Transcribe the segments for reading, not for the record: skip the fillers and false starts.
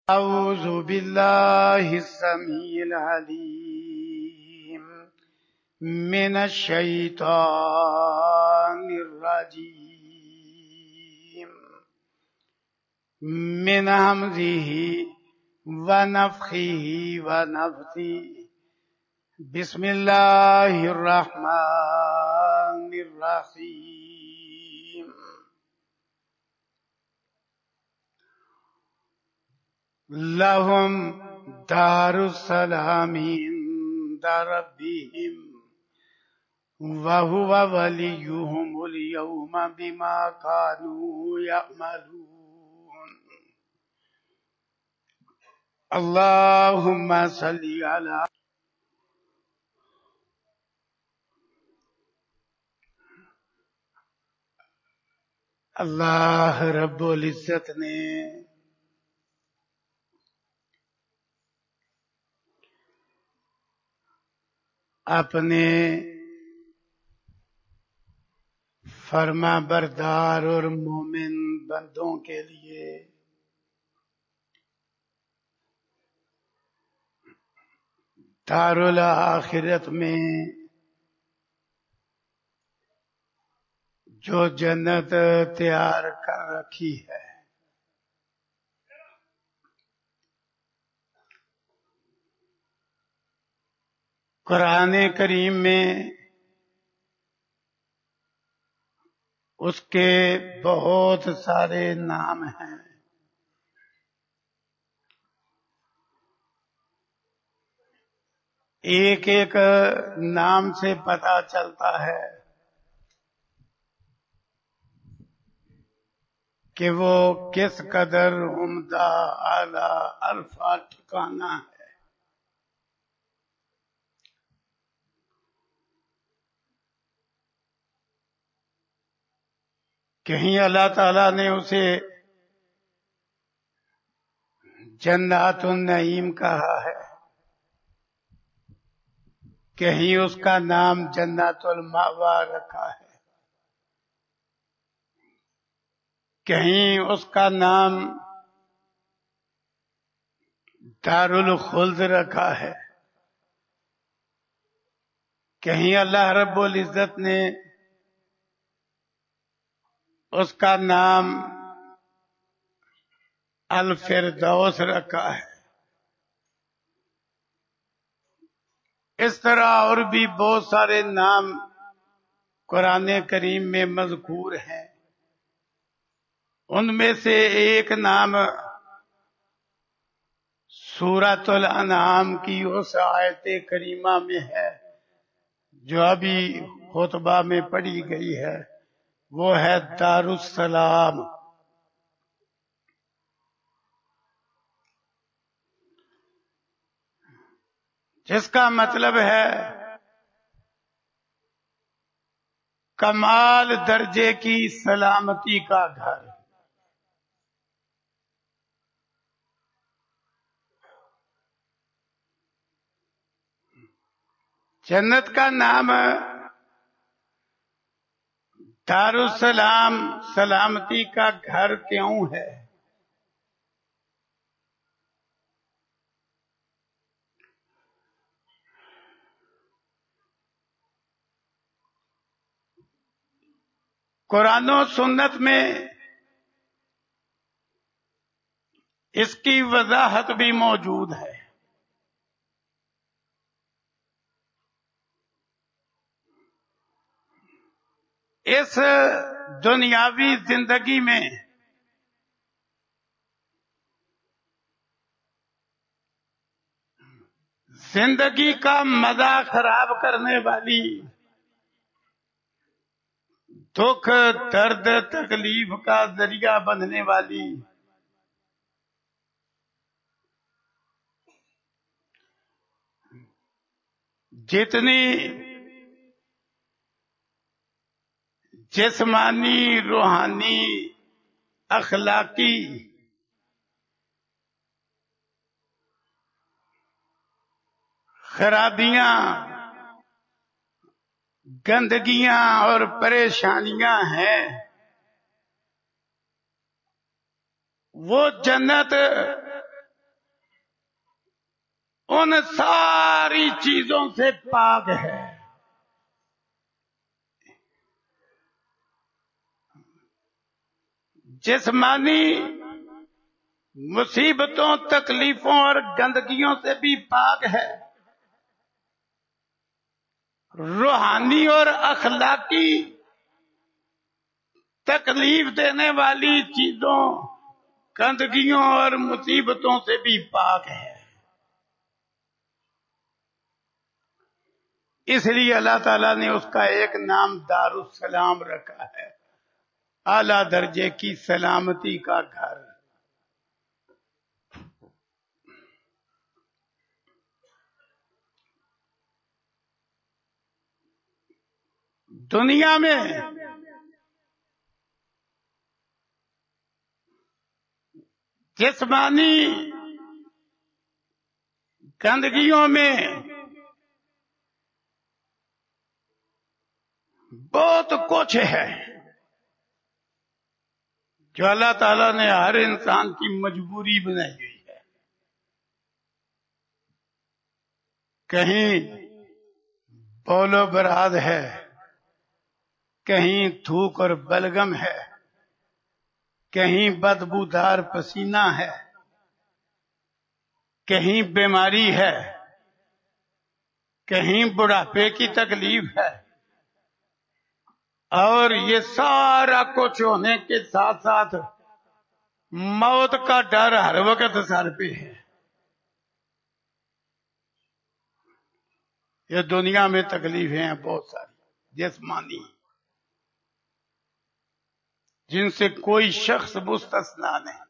أعوذ بالله السميع العليم من الشيطان الرجيم من همزه ونفخه ونفثه بسم الله الرحمن الرحيم لهم دار السلام عند ربهم وهو وليهم اليوم بما كانوا يعملون اللهم صل على اللہ رب العزت نے اپنے فرما بردار اور مومن بندوں کے لیے دار الآخرت میں جو جنت تیار کر رکھی ہے قرآن کریم میں اس کے بہت سارے نام ہیں۔ ایک ایک نام سے پتہ چلتا ہے کہ وہ کس قدر عمدہ اعلیٰ عرفہ ٹھکانہ ہے۔ کہیں اللہ تعالیٰ نے اسے جنات النعیم کہا ہے، کہیں اس کا نام جنات المأویٰ رکھا ہے، کہیں اس کا نام دار الخلد رکھا ہے، کہیں اللہ رب العزت نے اس کا نام الفردوس رکھا ہے۔ اس طرح اور بھی بہت سارے نام قرآن کریم میں مذکور ہیں۔ ان میں سے ایک نام سورۃ الانعام کی اس آیت کریمہ میں ہے جو ابھی خطبہ میں پڑھی گئی ہے، وہ ہے دار السلام۔ جس کا مطلب ہے کمال درجے کی سلامتی کا گھر۔ جنت کا نام دار السلام سلامتی کا گھر کیوں ہے؟ قرآن و سنت میں اس کی وضاحت بھی موجود ہے۔ اس دنیاوی زندگی میں زندگی کا مزہ خراب کرنے والی، دکھ درد تکلیف کا ذریعہ بننے والی جتنی جسمانی، روحانی، اخلاقی خرابیاں، گندگیاں اور پریشانیاں ہیں، وہ جنت ان ساری چیزوں سے پاک ہے. جسمانی مصیبتوں، تکلیفوں اور گندگیوں سے بھی پاک ہے. روحانی اور اخلاقی تکلیف دینے والی چیزوں، گندگیوں اور مصیبتوں سے بھی پاک ہے. اس لیے اللہ تعالیٰ نے اس کا ایک نام دارالسلام رکھا ہے، اعلی درجے کی سلامتی کا گھر. دنیا میں جسمانی گندگیوں میں بہت کچھ ہے جو اللہ تعالیٰ نے ہر انسان کی مجبوری بنائی ہوئی ہے. کہیں بول و براد ہے، کہیں تھوک اور بلغم ہے، کہیں بدبودار پسینہ ہے، کہیں بیماری ہے، کہیں بڑھاپے کی تکلیف ہے. اور یہ سارا کچھ ہونے کے ساتھ ساتھ موت کا ڈر ہر وقت سر پہ ہے. یہ دنیا میں تکلیفیں ہیں بہت ساری جسمانی، جن سے کوئی شخص مستثنا نہیں.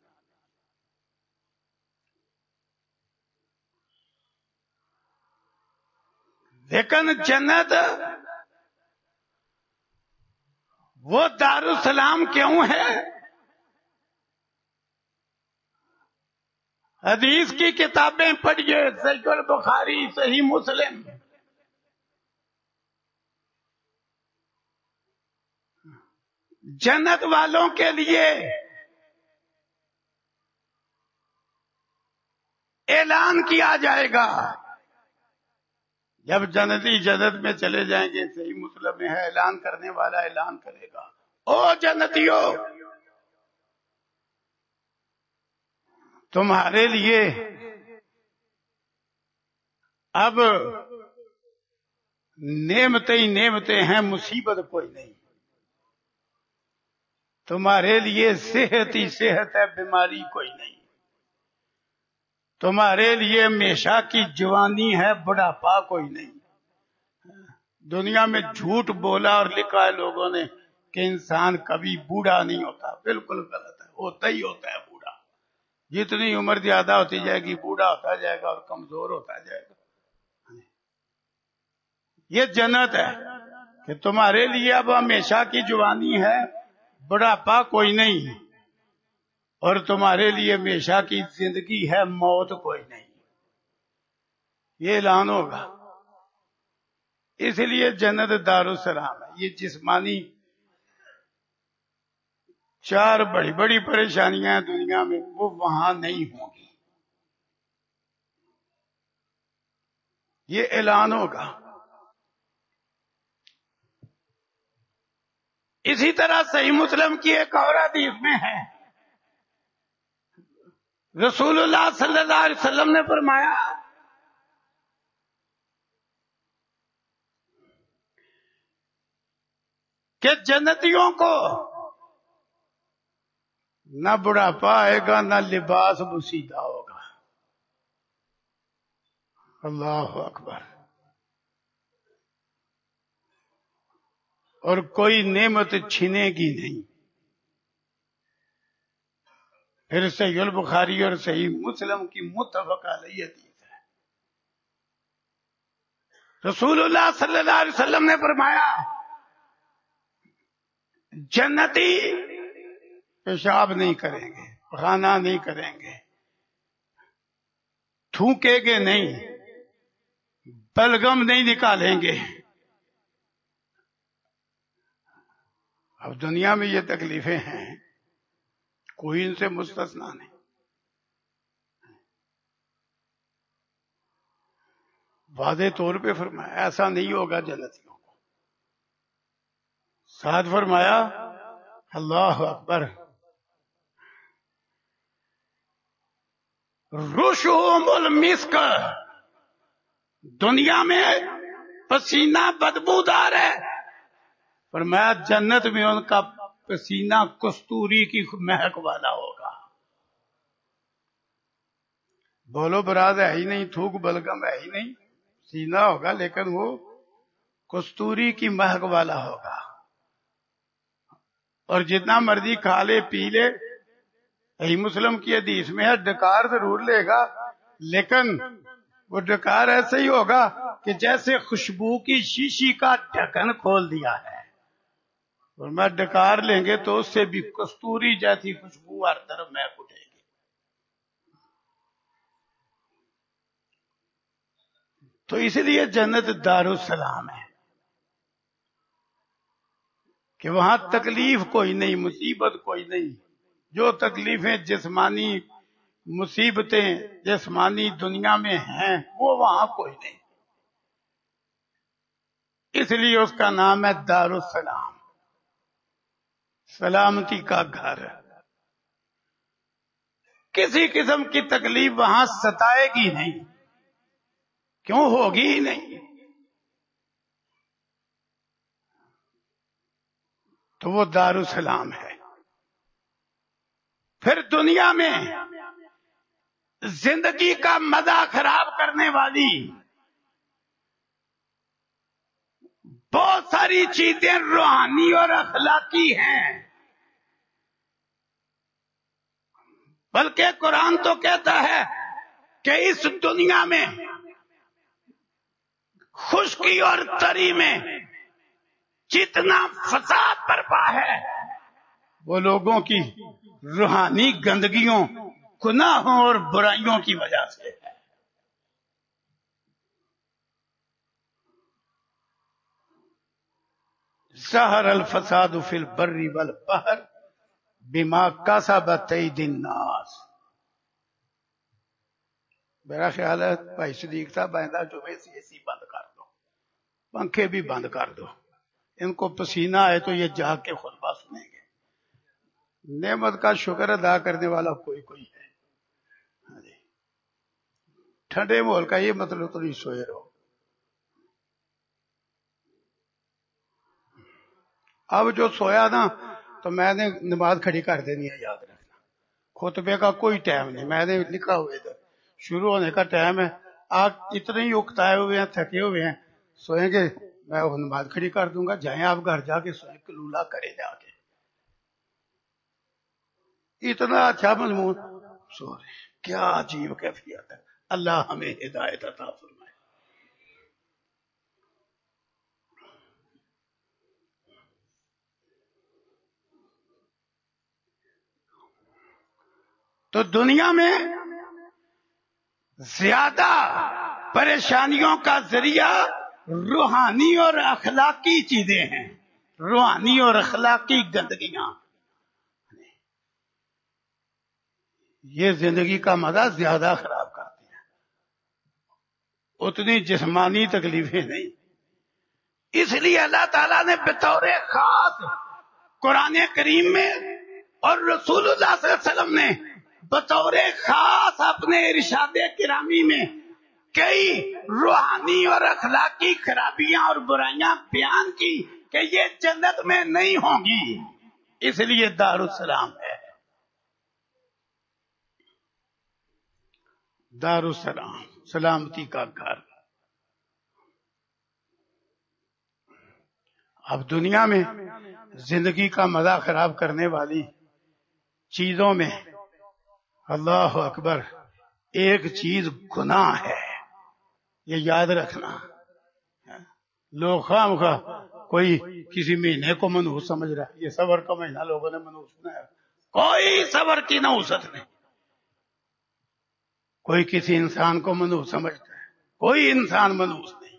لیکن جنت وہ دارالسلام کیوں ہے؟ حدیث کی کتابیں پڑھیے، صحیح البخاری، صحیح مسلم. جنت والوں کے لیے اعلان کیا جائے گا جب جنتی جنت میں چلے جائیں گے. صحیح مسلم میں ہے، اعلان کرنے والا اعلان کرے گا، او جنتیو، تمہارے لیے اب نعمتیں ہی نعمتیں ہیں، مصیبت کوئی نہیں. تمہارے لیے صحت ہی صحت ہے، بیماری کوئی نہیں. تمہارے لیے ہمیشہ کی جوانی ہے، بڑھاپا کوئی نہیں. دنیا میں جھوٹ بولا اور لکھا ہے لوگوں نے کہ انسان کبھی بوڑھا نہیں ہوتا. بالکل غلط ہے، ہوتا ہی ہوتا ہے بوڑھا. جتنی عمر زیادہ ہوتی جائے گی بوڑھا ہوتا جائے گا اور کمزور ہوتا جائے گا. یہ جنت ہے کہ تمہارے لیے اب ہمیشہ کی جوانی ہے، بڑھاپا کوئی نہیں، اور تمہارے لیے ہمیشہ کی زندگی ہے، موت کوئی نہیں. یہ اعلان ہوگا. اس لیے جنت دارالسلام ہے. یہ جسمانی چار بڑی بڑی پریشانیاں دنیا میں، وہ وہاں نہیں ہوں گی. یہ اعلان ہوگا. اسی طرح صحیح مسلم کی ایک اور حدیث میں ہے، رسول اللہ صلی اللہ علیہ وسلم نے فرمایا کہ جنتیوں کو نہ بڑھاپا آئے گا، نہ لباس بسیدہ ہوگا. اللہ اکبر. اور کوئی نعمت چھینے گی نہیں. پھر صحیح البخاری اور صحیح مسلم کی متفق علیہ حدیث ہے. رسول اللہ صلی اللہ علیہ وسلم نے فرمایا جنتی پیشاب نہیں کریں گے، پخانہ نہیں کریں گے، تھوکیں گے نہیں، بلغم نہیں نکالیں گے. اب دنیا میں یہ تکلیفیں ہیں، کوئی ان سے مستثنا نہیں. واضح طور پہ فرمایا ایسا نہیں ہوگا جنتیوں کو. ساتھ فرمایا اللہ اکبر رشوم المسک، دنیا میں پسینہ بدبودار ہے، فرمایا جنت میں ان کا پسینہ کستوری کی مہک والا ہوگا. بولو براد ہے ہی نہیں، تھوک بلگم ہے ہی نہیں، پسینہ ہوگا لیکن وہ کستوری کی مہک والا ہوگا. اور جتنا مرضی کھا لے پی لے، صحیح مسلم کی حدیث میں ہے ڈکار ضرور لے گا لیکن وہ ڈکار ایسے ہی ہوگا کہ جیسے خوشبو کی شیشی کا ڈھکن کھول دیا ہے. اور میں ڈکار لیں گے تو اس سے بھی کستوری جیسی خوشبو ہر طرف مہک اٹھے گی. تو اس لیے جنت دارالسلام ہے کہ وہاں تکلیف کوئی نہیں، مصیبت کوئی نہیں. جو تکلیفیں جسمانی مصیبتیں جسمانی دنیا میں ہیں وہ وہاں کوئی نہیں. اس لیے اس کا نام ہے دارالسلام، سلامتی کا گھر. کسی قسم کی تکلیف وہاں ستائے گی نہیں، کیوں ہوگی ہی نہیں. تو وہ دارالسلام ہے. پھر دنیا میں زندگی کا مزہ خراب کرنے والی بہت ساری چیزیں روحانی اور اخلاقی ہیں، بلکہ قرآن تو کہتا ہے کہ اس دنیا میں خشکی اور تری میں جتنا فساد برپا ہے وہ لوگوں کی روحانی گندگیوں، گناہوں اور برائیوں کی وجہ سے ہے. ظہر الفساد فی البر والبحر بما کسبت ایدی الناس. میرا خیال ہے بھائی صدیق صاحب آئندہ جمعے سے اے سی بند کر دو، پنکھے بھی بند کر دو، ان کو پسینہ آئے تو یہ جاگ کے خطبہ سنیں گے. نعمت کا شکر ادا کرنے والا کوئی ہے. ٹھنڈے ماحول کا یہ مطلب تو نہیں سوئے رہو. اب جو سویا نا تو میں نے نماز کھڑی کر دینی ہے، یاد رکھنا. خطبے کا کوئی ٹائم نہیں، میں نے لکھا ہوئے ادھر شروع ہونے کا ٹائم ہے. آپ اتنے ہی اکتائے ہوئے ہیں، تھکے ہوئے ہیں، سوئیں گے میں وہ نماز کھڑی کر دوں گا. جائیں آپ گھر جا کے سوئیں، کلولہ کرے جا کے. اتنا اچھا مضمون سو رہے، کیا عجیب کیفیت ہے. اللہ ہمیں ہدایت عطا فرمائے. تو دنیا میں زیادہ پریشانیوں کا ذریعہ روحانی اور اخلاقی چیزیں ہیں، روحانی اور اخلاقی گندگیاں. یہ زندگی کا مزہ زیادہ خراب کرتی ہیں، اتنی جسمانی تکلیفیں نہیں. اس لیے اللہ تعالیٰ نے بطور خاص قرآن کریم میں اور رسول اللہ صلی اللہ علیہ وسلم نے بطور خاص اپنے ارشاد کرامی میں کئی روحانی اور اخلاقی خرابیاں اور برائیاں بیان کی کہ یہ جنت میں نہیں ہوں گی. اس لیے دارالسلام ہے. دارالسلام سلامتی کا گھر. اب دنیا میں زندگی کا مزہ خراب کرنے والی چیزوں میں اللہ اکبر ایک چیز گناہ ہے، یہ یاد رکھنا. لوگ خواہ مخواہ کوئی کسی مہینے کو منحوس سمجھ رہا ہے، یہ صبر کا مہینہ لوگوں نے منحوس بنایا. کوئی صبر کی نحوست نہیں. کوئی کسی انسان کو منحوس سمجھتا ہے، کوئی انسان منحوس نہیں.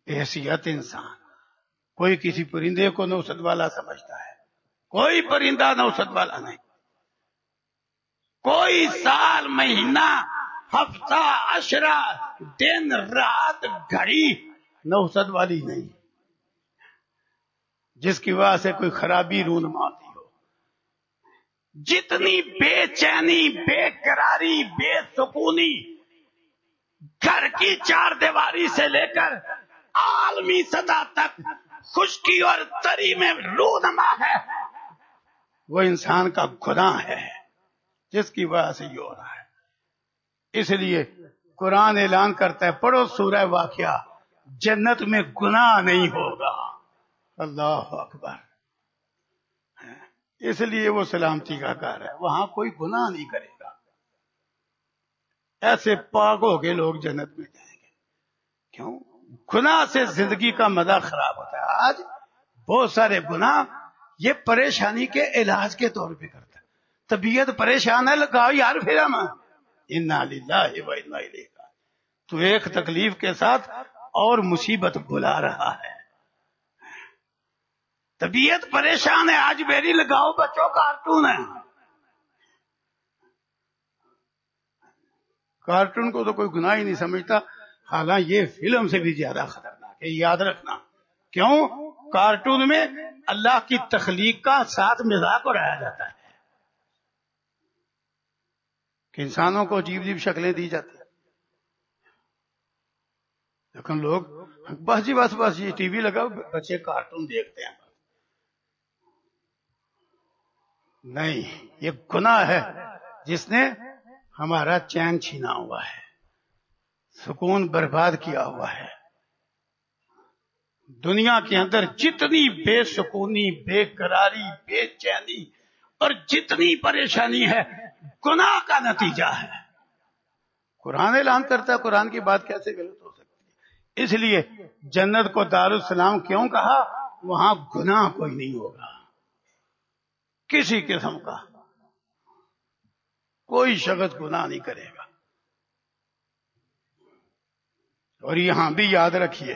بحیثیت انسان کوئی کسی پرندے کو نحوست والا سمجھتا ہے، کوئی پرندہ نحوست والا نہیں. کوئی سال، مہینہ، ہفتہ عشرہ دن رات گھڑی نوسط والی نہیں، جس کی وجہ سے کوئی خرابی رونما آتی ہو۔ جتنی بے چینی، بے قراری، بے سکونی گھر کی چار دیواری سے لے کر عالمی سطح تک خشکی اور تری میں رونما ہے، وہ انسان کا گناہ ہے، جس کی وجہ سے یہ ہو رہا ہے۔ اس لیے قرآن اعلان کرتا ہے، پڑھو سورہ واقعہ، جنت میں گناہ نہیں ہوگا۔ اللہ اکبر۔ اس لیے وہ سلامتی کا گھر ہے، وہاں کوئی گناہ نہیں کرے گا۔ ایسے پاک ہو کے لوگ جنت میں جائیں گے۔ کیوں؟ گناہ سے زندگی کا مزہ خراب ہوتا ہے۔ آج بہت سارے گناہ یہ پریشانی کے علاج کے طور پہ کرتا ہے۔ طبیعت پریشان ہے، لگاؤ یار فلم، انا للہ و انا الیہ راجعون۔ تو ایک تکلیف کے ساتھ اور مصیبت بلا رہا ہے۔ طبیعت پریشان ہے، آج میری لگاؤ بچوں کارٹون ہے۔ کارٹون کو تو کوئی گناہ ہی نہیں سمجھتا، حالانکہ یہ فلم سے بھی زیادہ خطرناک ہے، یاد رکھنا۔ کیوں؟ کارٹون میں اللہ کی تخلیق کا ساتھ مذاق اڑایا جاتا ہے کہ انسانوں کو عجیب عجیب شکلیں دی جاتی ہیں، لیکن لوگ بس جی بس یہ ٹی وی لگا بچے کارٹون دیکھتے ہیں۔ نہیں، یہ گناہ ہے جس نے ہمارا چین چھینا ہوا ہے، سکون برباد کیا ہوا ہے۔ دنیا کے اندر جتنی بے سکونی، بے قراری، بے چینی اور جتنی پریشانی ہے، گناہ کا نتیجہ ہے۔ قرآن اعلان کرتا ہے، قرآن کی بات کیسے غلط ہو سکتی ہے؟ اس لیے جنت کو دارالسلام کیوں کہا؟ وہاں گناہ کوئی نہیں ہوگا، کسی قسم کا کوئی شخص گناہ نہیں کرے گا۔ اور یہاں بھی یاد رکھیے،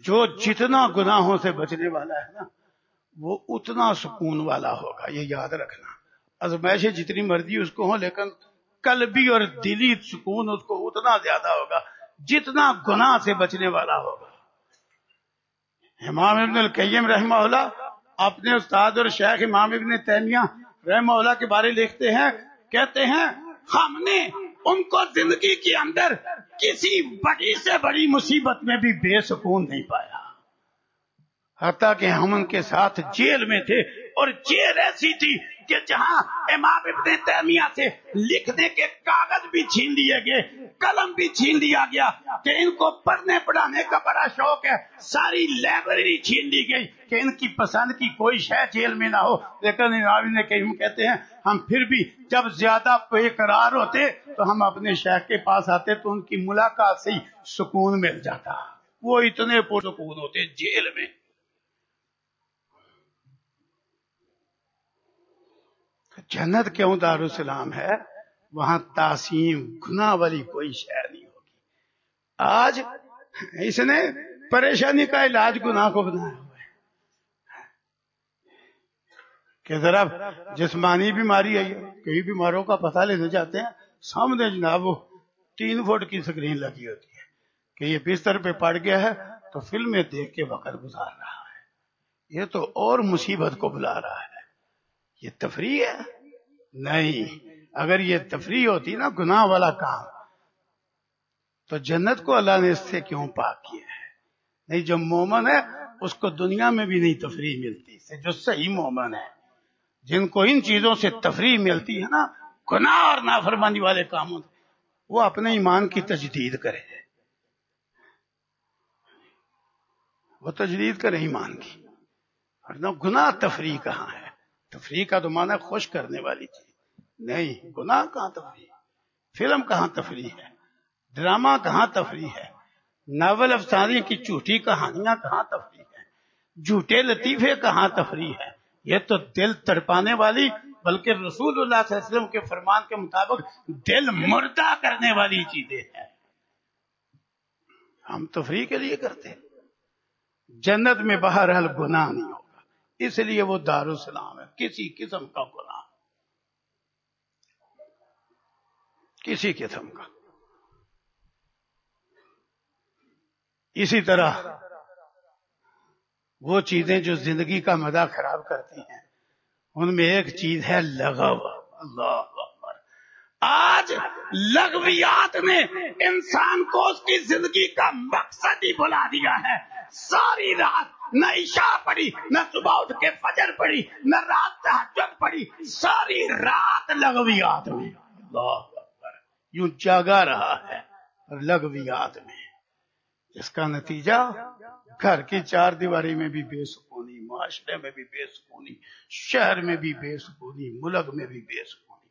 جو جتنا گناہوں سے بچنے والا ہے نا، وہ اتنا سکون والا ہوگا، یہ یاد رکھنا۔ آزمائشیں جتنی مرضی اس کو ہوں، لیکن قلبی اور دلی سکون اس کو اتنا زیادہ ہوگا جتنا گناہ سے بچنے والا ہوگا۔ امام ابن القیم رحمہ اللہ اپنے استاد اور شیخ امام ابن تیمیہ رحمہ اللہ کے بارے لکھتے ہیں، کہتے ہیں ہم نے ان کو زندگی کے اندر کسی بڑی سے بڑی مصیبت میں بھی بے سکون نہیں پایا، حتیٰ کہ ہم ان کے ساتھ جیل میں تھے، اور جیل ایسی تھی کہ جہاں امام ابن تیمیہ سے لکھنے کے کاغذ بھی چھین لیے گئے، قلم بھی چھین لیا گیا کہ ان کو پڑھنے پڑھانے کا بڑا شوق ہے، ساری لائبریری چھین لی گئی کہ ان کی پسند کی کوئی شے جیل میں نہ ہو۔ لیکن امام ابن قیم کہتے ہیں ہم پھر بھی جب زیادہ بے قرار ہوتے تو ہم اپنے شیخ کے پاس آتے تو ان کی ملاقات سے ہی سکون مل جاتا، وہ اتنے پرسکون ہوتے جیل میں۔ جنت کیوں دارالسلام ہے؟ وہاں تعصیم، گناہ والی کوئی شے نہیں ہوگی۔ آج اس نے پریشانی کا علاج گناہ کو بنایا ہوا ہے کہ ذرا جسمانی بیماری ہے، کئی بیماروں کا پتہ لینا چاہتے ہیں، سامنے جناب وہ 3 فٹ کی سکرین لگی ہوتی ہے کہ یہ بستر پہ پڑ گیا ہے تو فلمیں دیکھ کے وقت گزار رہا ہے۔ یہ تو اور مصیبت کو بلا رہا ہے۔ یہ تفریح ہے؟ نہیں، اگر یہ تفریح ہوتی نا، گناہ والا کام، تو جنت کو اللہ نے اس سے کیوں پاک کیا ہے؟ نہیں، جو مومن ہے اس کو دنیا میں بھی نہیں تفریح ملتی، جو صحیح مومن ہے، جن کو ان چیزوں سے تفریح ملتی ہے نا، گناہ اور نافرمانی والے کاموں سے، وہ اپنے ایمان کی تجدید کرے، وہ تجدید کرے ایمان کی، ورنہ گناہ تفریح کہاں ہے؟ تفریح کا تو معنی خوش کرنے والی چیز نہیں، گناہ کہاں تفریح، فلم کہاں تفریح ہے، ڈرامہ کہاں تفریح ہے، ناول افسانے کی جھوٹی کہانیاں کہاں تفریح ہے، جھوٹے لطیفے کہاں تفریح ہے؟ یہ تو دل تڑپانے والی، بلکہ رسول اللہ صلی اللہ علیہ وسلم کے فرمان کے مطابق دل مردہ کرنے والی چیزیں ہیں۔ ہم تفریح کے لیے کرتے ہیں۔ جنت میں بہرحال گناہ نہیں ہوگا، اس لیے وہ دارالسلام ہے، کسی قسم کا گناہ۔ کسی قسم کا. اسی طرح وہ چیزیں جو زندگی کا مزہ خراب کرتی ہیں ان میں ایک چیز ہے لغو. اللہ اکبر. آج لغویات نے انسان کو اس کی زندگی کا مقصد ہی بھلا دیا ہے. ساری رات نہ عشاء پڑھی، نہ صبح اٹھ کے فجر پڑھی، نہ رات تہجد پڑھی، ساری رات لغویات میں. اللہ اکبر. یوں جاگا رہا ہے لغویات میں، جس کا نتیجہ گھر کی چار دیواری میں بھی بے سکونی، معاشرے میں بھی بے سکونی، شہر میں بھی بے سکونی، ملک میں بھی بے سکونی.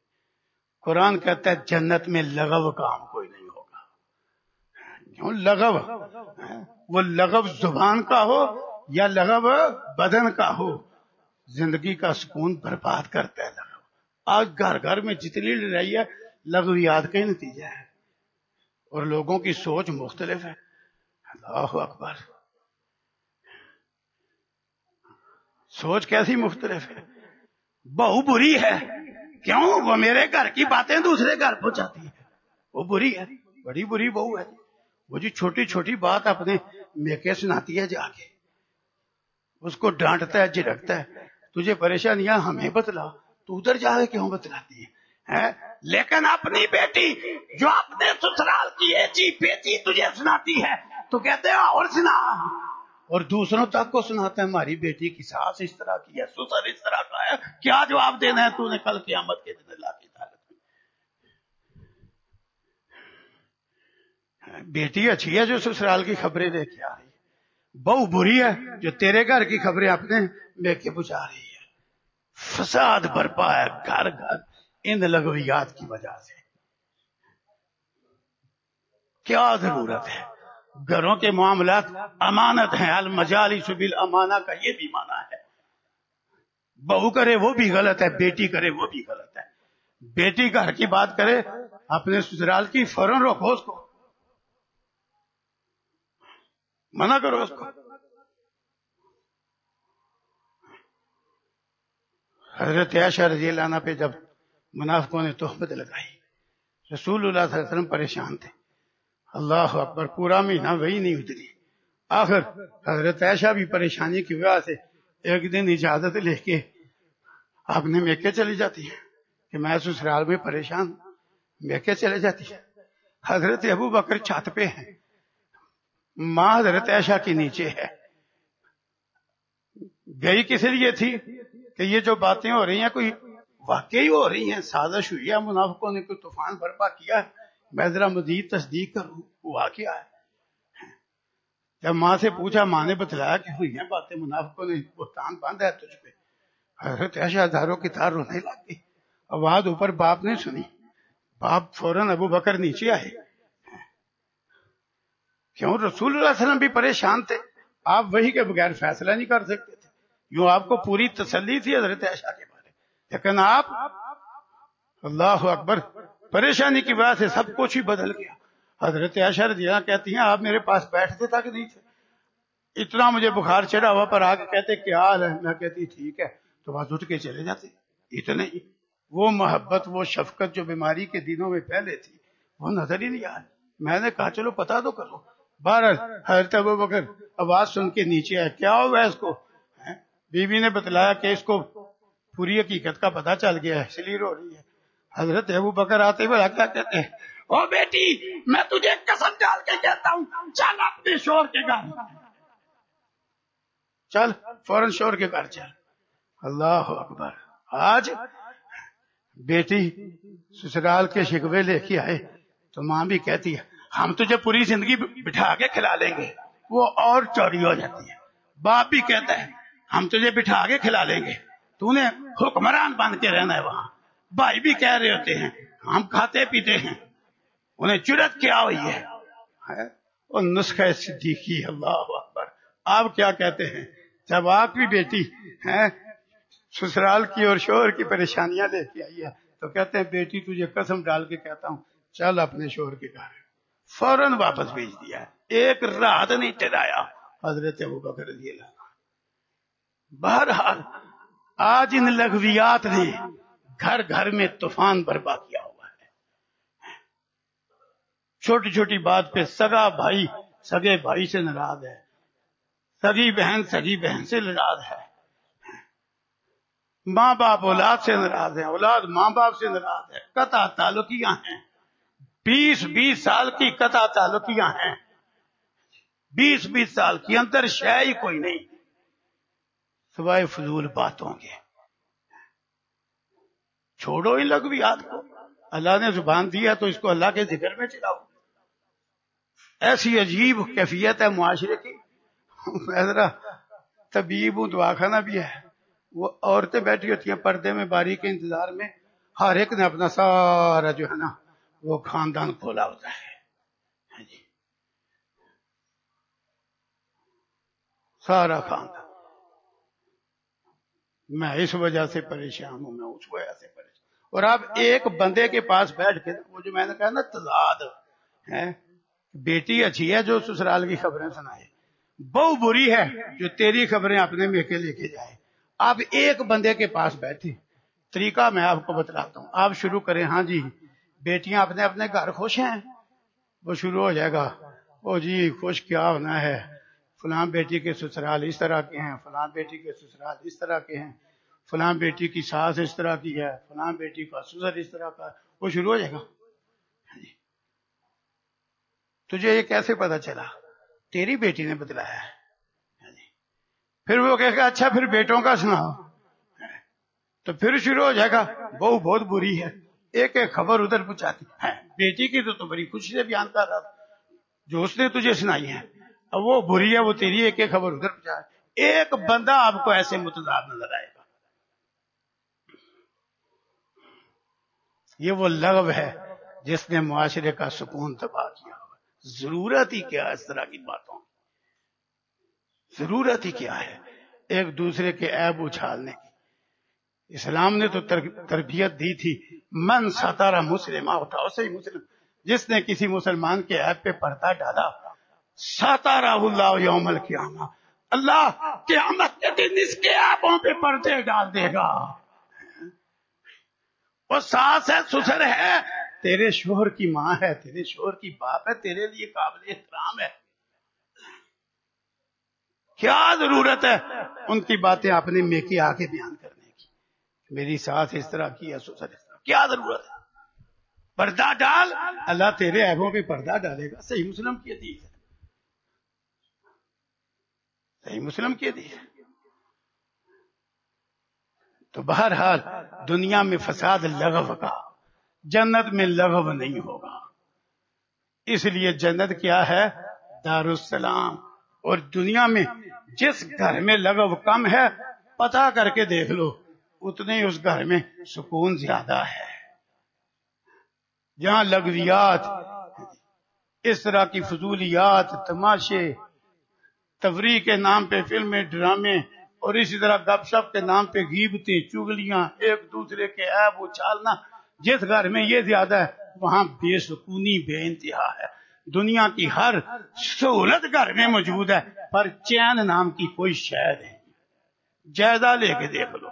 قرآن کہتا ہے جنت میں لغو کام کوئی نہیں ہوگا. کیوں لغو؟ وہ لغو زبان کا ہو یا لغو بدن کا ہو، زندگی کا سکون برباد کرتا ہے لغو. آج گھر گھر میں جتنی لڑائی ہے لغویات کا ہی نتیجہ ہے، اور لوگوں کی سوچ مختلف ہے. اللہ اکبر. سوچ کیسی مختلف ہے؟ بہو بری ہے، کیوں؟ وہ میرے گھر کی باتیں دوسرے گھر پہنچاتی ہے، وہ بری ہے، بڑی بری بہو ہے. وہ جی چھوٹی چھوٹی بات اپنے میکے سناتی ہے، جا کے اس کو ڈانٹتا ہے، جھڑکتا ہے. تجھے پریشانیاں ہمیں بتلا، تو ادھر جا کے کیوں بتلاتی ہے؟ لیکن اپنی بیٹی جو اپنے سسرال کی ایسی بیٹی تجھے سناتی ہے تو کہتے ہیں اور سنا، اور دوسروں تک کو سناتا ہے ہماری بیٹی کی ساس اس طرح کی ہے، سسر اس طرح کا ہے. کیا جواب دینا ہے تو نے کل قیامت کے دن اللہ کی عدالت میں؟ بیٹی اچھی ہے جو سسرال کی خبریں لے کے آ رہی ہے، بہو بری ہے جو تیرے گھر کی خبریں اپنے لے کے پہنچا رہی ہے. فساد برپا ہے گھر گھر ان لغویات کی وجہ سے. کیا ضرورت ہے؟ گھروں کے معاملات امانت ہیں، المجالس بالامانہ کا یہ بھی معنی ہے. بہو کرے وہ بھی غلط ہے، بیٹی کرے وہ بھی غلط ہے. بیٹی گھر کی بات کرے اپنے سسرال کی، فوراً روکو اس کو، منع کرو اس کو. حضرت عائشہ رضی اللہ عنہ پہ جب منافقوں نے تہمت لگائی، رسول اللہ صلی اللہ علیہ وسلم پریشان تھے. اللہ اکبر. پورا مہینہ وہی نہیں اتری. آخر حضرت عائشہ بھی پریشانی کی وجہ سے ایک دن اجازت لے کے آپ نے میکے چلی جاتی ہے کہ میں سسرال میں پریشان، میکے چلے جاتی ہے. حضرت ابو بکر چھت پہ ہیں، ماں حضرت عائشہ کی نیچے ہے. گئی کس لیے تھی کہ یہ جو باتیں ہو رہی ہیں کوئی واقعی ہو رہی ہیں، سازش ہوئی ہے، منافقوں نے کوئی طوفان برپا کیا ہے، میں ذرا مزید تصدیق کروں ہوا کیا ہے. جب ماں سے پوچھا، ماں نے بتلایا کہ ہوئی ہیں باتیں، منافقوں نے بہتان باندھا ہے تجھ پہ. حضرت عائشہ ہزاروں کی تار رونے لگ گئی. آواز اوپر باپ نے سنی، باپ فوراً ابو بکر نیچے آئے. کیوں؟ رسول اللہ علیہ وسلم بھی پریشان تھے، آپ وہی کے بغیر فیصلہ نہیں کر سکتے تھے. یوں آپ کو پوری تسلی تھی حضرت عائشہ کے بارے، لیکن آپ اللہ اکبر پریشانی کی وجہ سے سب کچھ ہی بدل گیا. حضرت عائشہ رضی اللہ کہتی ہیں آپ میرے پاس بیٹھتے تک نہیں تھے، اتنا مجھے بخار چڑھا ہوا پر آگے کہتے کیا حال ہے، میں کہتی ٹھیک ہے تو بس اٹھ کے چلے جاتے. اتنے ہی وہ محبت، وہ شفقت جو بیماری کے دنوں میں پہلے تھی وہ نظر ہی نہیں آئی. میں نے کہا چلو پتا تو کرو. بہرحال حضرت ابو بکر آواز سن کے نیچے آئے. کیا ہوا اس کو؟ بیوی نے بتلایا کہ اس کو پوری حقیقت کا پتہ چل گیا ہے اس لیے رو رہی ہے. حضرت ابو بکر آتے ہوئے کیا کہتے ہیں، او بیٹی میں تجھے قسم ڈال کے کہتا ہوں چل اپنے شوہر کے گھر، چل فوراً شوہر کے گھر چل. اللہ اکبر. آج بیٹی سسرال کے شکوے لے کے آئے تو ماں بھی کہتی ہے ہم تجھے پوری زندگی بٹھا کے کھلا لیں گے، وہ اور چوری ہو جاتی ہے. باپ بھی کہتا ہے ہم تجھے بٹھا کے کھلا لیں گے، تو نے حکمران بن کے رہنا ہے وہاں. بھائی بھی کہہ رہے ہوتے ہیں ہم کھاتے پیتے ہیں، انہیں جرت کیا ہوئی ہے. اور نسخہ صدیقی. اللہ اکبر. آپ کیا کہتے ہیں جب آپ کی بیٹی ہیں سسرال کی اور شوہر کی پریشانیاں لے کے آئی ہے تو کہتے ہیں بیٹی تجھے قسم ڈال کے کہتا ہوں چل اپنے شوہر کے گھر. فوراً واپس بھیج دیا، ایک رات نہیں ٹھہرایا حضرت ابوبکر رضی اللہ عنہ. بہرحال آج ان لغویات نے گھر گھر میں طوفان برپا کیا ہوا ہے. چھوٹی چھوٹی بات پہ سگا بھائی سگے بھائی سے ناراض ہے، سگی بہن سے ناراض ہے، ماں باپ اولاد سے ناراض ہے، اولاد ماں باپ سے ناراض ہے، قطع تعلقیاں ہیں، 20 سال کی قطع تعلقیاں ہیں، 20 سال کی اندر شے ہی کوئی نہیں سوائے فضول باتوں کے۔ چھوڑو ان لغویات کو، اللہ نے زبان دیا تو اس کو اللہ کے ذکر میں چلاؤ۔ ایسی عجیب کیفیت ہے معاشرے کی، میں ذرا طبیب ہوں، دواخانہ بھی ہے، وہ عورتیں بیٹھی ہوتی ہیں پردے میں باری کے انتظار میں، ہر ایک نے اپنا سارا جو ہے نا وہ خاندان کھولا ہوتا ہے، سارا خاندان۔ میں اس وجہ سے پریشان ہوں، میں اس وجہ سے پریشان۔ اور آپ ایک بندے کے پاس بیٹھ کے، وہ جو میں نے کہا نا تضاد ہے، بیٹی اچھی ہے جو سسرال کی خبریں سنائے، بہو بری ہے جو تیری خبریں اپنے میکے لے کے جائے۔ آپ ایک بندے کے پاس بیٹھے، طریقہ میں آپ کو بتلاتا ہوں، آپ شروع کریں، ہاں جی بیٹیاں اپنے اپنے گھر خوش ہیں، وہ شروع ہو جائے گا، او جی خوش کیا ہونا ہے، فلاں بیٹی کے سسرال اس طرح کے ہیں، فلاں بیٹی کے سسرال اس طرح کے ہیں، فلاں بیٹی کی ساس اس طرح کی ہے، فلاں بیٹی کا سسر اس طرح کا، وہ شروع ہو جائے گا۔ تجھے یہ کیسے پتا چلا؟ تیری بیٹی نے بتلایا ہے۔ پھر وہ کہے گا اچھا پھر بیٹوں کا سناؤ، تو پھر شروع ہو جائے گا، بہو بہت بری ہے، ایک ایک خبر ادھر پہنچاتی ہے، بیٹی کی تو بڑی خوشی سے بیان کر رہا تھا جو اس نے تجھے سنائی ہے، اب وہ بری ہے، وہ تیری ایک ایک خبر ادھر پہنچا۔ ایک بندہ آپ کو ایسے متضاد نظر آئے گا۔ یہ وہ لغو ہے جس نے معاشرے کا سکون تباہ کیا۔ ضرورت ہی کیا اس طرح کی باتوں، ضرورت ہی کیا ہے ایک دوسرے کے عیب اچھالنے کی؟ اسلام نے تو تربیت دی تھی، من ستر مسلم، اٹھاؤ صحیح مسلم، جس نے کسی مسلمان کے عیب پہ پردہ ڈالا، سترہ اللہ یوم القیامہ، اللہ قیامت کے دن اس کے عیبوں پہ پردے ڈال دے گا۔ وہ ساس ہے، سسر ہے، تیرے شوہر کی ماں ہے، تیرے شوہر کی باپ ہے، تیرے لیے قابل احترام ہے، کیا ضرورت ہے ان کی باتیں اپنے میکے آ کے بیان کرنے کی؟ میری ساس اس طرح کی ہے، سسر اس طرح، کیا ضرورت ہے؟ پردہ ڈال، اللہ تیرے عیبوں پہ پردہ ڈالے گا۔ صحیح مسلم کی حدیث ہے، صحیح مسلم کی حدیث ہے۔ تو بہرحال دنیا میں فساد لغو کا، جنت میں لغو نہیں ہوگا۔ اس لیے جنت کیا ہے؟ دارالسلام۔ اور دنیا میں جس گھر میں لغو کم ہے پتہ کر کے دیکھ لو، اتنے ہی اس گھر میں سکون زیادہ ہے۔ جہاں لغویات، اس طرح کی فضولیات، تماشے، تفریح کے نام پہ فلمیں، ڈرامے، اور اسی طرح گپ شپ کے نام پہ غیبتیں، چغلیاں، ایک دوسرے کے عیب اچھالنا، جس گھر میں یہ زیادہ ہے وہاں بے سکونی بے انتہا ہے۔ دنیا کی ہر سہولت گھر میں موجود ہے پر چین نام کی کوئی شے نہیں۔ جائزہ لے کے دیکھ لو۔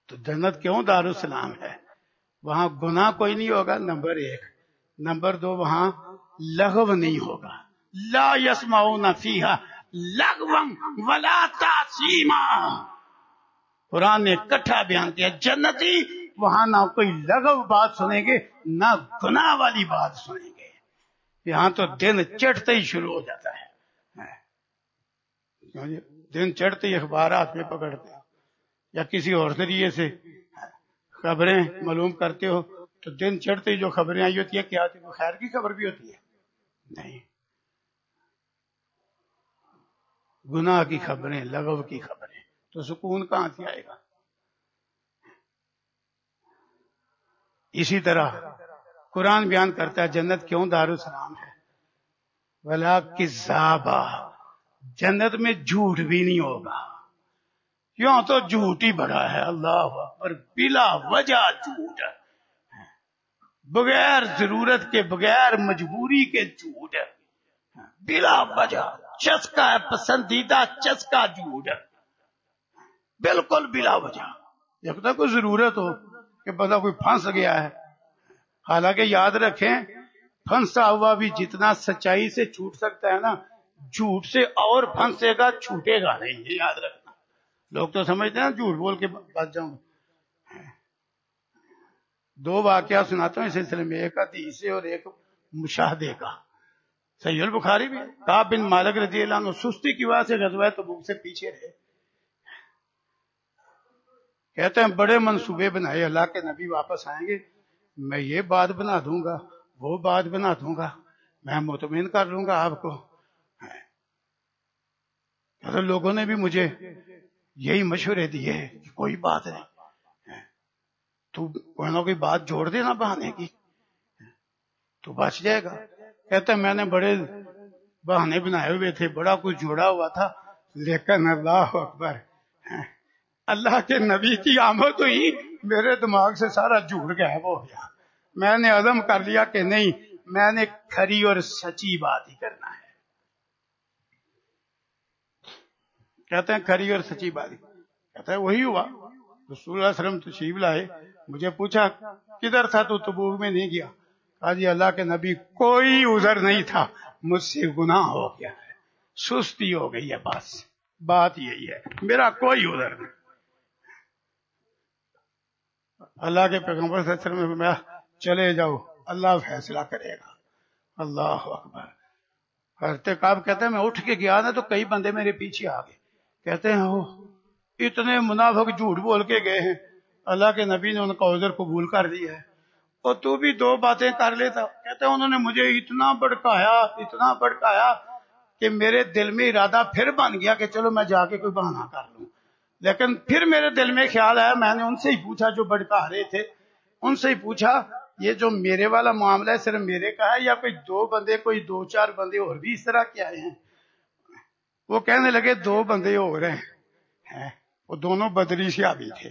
تو جنت کیوں دارالسلام ہے؟ وہاں گناہ کوئی نہیں ہوگا، نمبر 1۔ نمبر 2، وہاں لغو نہیں ہوگا، لا یسمعون فیہا لغوا ولا تعصیما۔ قرآن نے اکٹھا بیان کیا، جنتی وہاں نہ کوئی لغو بات سنیں گے نہ گناہ والی بات سنیں گے۔ یہاں تو دن چڑھتے ہی شروع ہو جاتا ہے، دن چڑھتے ہی اخبارات میں پکڑتے ہو یا کسی اور ذریعے سے خبریں معلوم کرتے ہو، تو دن چڑھتے ہی جو خبریں آئی ہوتی ہیں، کیا ہوتی ہے؟ خیر کی خبر بھی ہوتی ہے؟ نہیں، گناہ کی خبریں، لغو کی خبریں، تو سکون کہاں سے آئے گا؟ اسی طرح قرآن بیان کرتا ہے جنت کیوں دارالسلام ہے، ولا کذابا، جنت میں جھوٹ بھی نہیں ہوگا۔ یوں تو جھوٹ ہی بڑا ہے، اللہ اکبر، بلا وجہ جھوٹ، بغیر ضرورت کے، بغیر مجبوری کے جھوٹ، بلا وجہ چسکا ہے، پسندیدہ چسکا جھوٹ، بالکل بلا وجہ۔ جب تک کوئی ضرورت ہو کہ بندہ کوئی پھنس گیا ہے. حالانکہ یاد رکھیں پھنسا ہوا بھی جتنا سچائی سے چھوٹ سکتا ہے نا، جھوٹ سے اور پھنسے گا، چھوٹے گا نہیں. یہ یاد رکھنا. لوگ تو سمجھتے ہیں جھوٹ بول کے بچ جاؤں. دو واقعہ سناتا ہوں اس سلسلے میں، ایک حدیث سے اور ایک مشاہدے کا. صحیح البخاری بھی. کعب بن مالک رضی اللہ عنہ سستی کی وجہ سے غزوہ تبوک سے پیچھے رہے. کہتے ہیں بڑے منصوبے بنائے، اللہ کے نبی واپس آئیں گے، میں یہ بات بنا دوں گا، وہ بات بنا دوں گا، میں مطمئن کر لوں گا آپ کو. لوگوں نے بھی مجھے یہی مشورے دیے کہ کوئی بات نہیں، تو کوئی نہ کوئی بات جوڑ دینا بہانے کی تو بچ جائے گا. کہتے ہیں میں نے بڑے بہانے بنائے ہوئے تھے، بڑا کچھ جوڑا ہوا تھا، لیکن اللہ اکبر، اللہ کے نبی کی آمد ہوئی، میرے دماغ سے سارا جھوٹ غائب ہو گیا. میں نے عزم کر لیا کہ نہیں، میں نے کھری اور سچی بات ہی کرنا ہے. کہتے ہیں کھری اور سچی بات ہی. کہتا ہے وہی ہوا. رسول اللہ علیہ وسلم تشریف لائے، مجھے پوچھا کدھر تھا تو تبوک میں نہیں گیا. کہا جی اللہ کے نبی کوئی عذر نہیں تھا، مجھ سے گناہ ہو گیا ہے، سستی ہو گئی ہے، بس بات یہی ہے، میرا کوئی عذر نہیں. اللہ کے پیغمبر صلی اللہ علیہ وسلم نے فرمایا چلے جاؤ، اللہ فیصلہ کرے گا. اللہ اکبر. حضرت کعب کہتے ہیں میں اٹھ کے گیا نا تو کئی بندے میرے پیچھے آ گئے. کہتے ہیں اتنے منافق جھوٹ بول کے گئے ہیں، اللہ کے نبی نے ان کا عذر قبول کر دیا ہے، اور تو بھی دو باتیں کر لیتا. کہتے ہیں انہوں نے مجھے اتنا بھڑکایا کہ میرے دل میں ارادہ پھر بن گیا کہ چلو میں جا کے کوئی بہانہ کر لوں. لیکن پھر میرے دل میں خیال آیا، میں نے ان سے ہی پوچھا جو بھڑکا رہے تھے، ان سے ہی پوچھا یہ جو میرے والا معاملہ ہے صرف میرے کا ہے یا کوئی دو بندے، کوئی دو چار بندے اور بھی اس طرح کے آئے ہیں؟ وہ کہنے لگے دو بندے ہو رہے ہیں. وہ دونوں بدری صحابی تھے.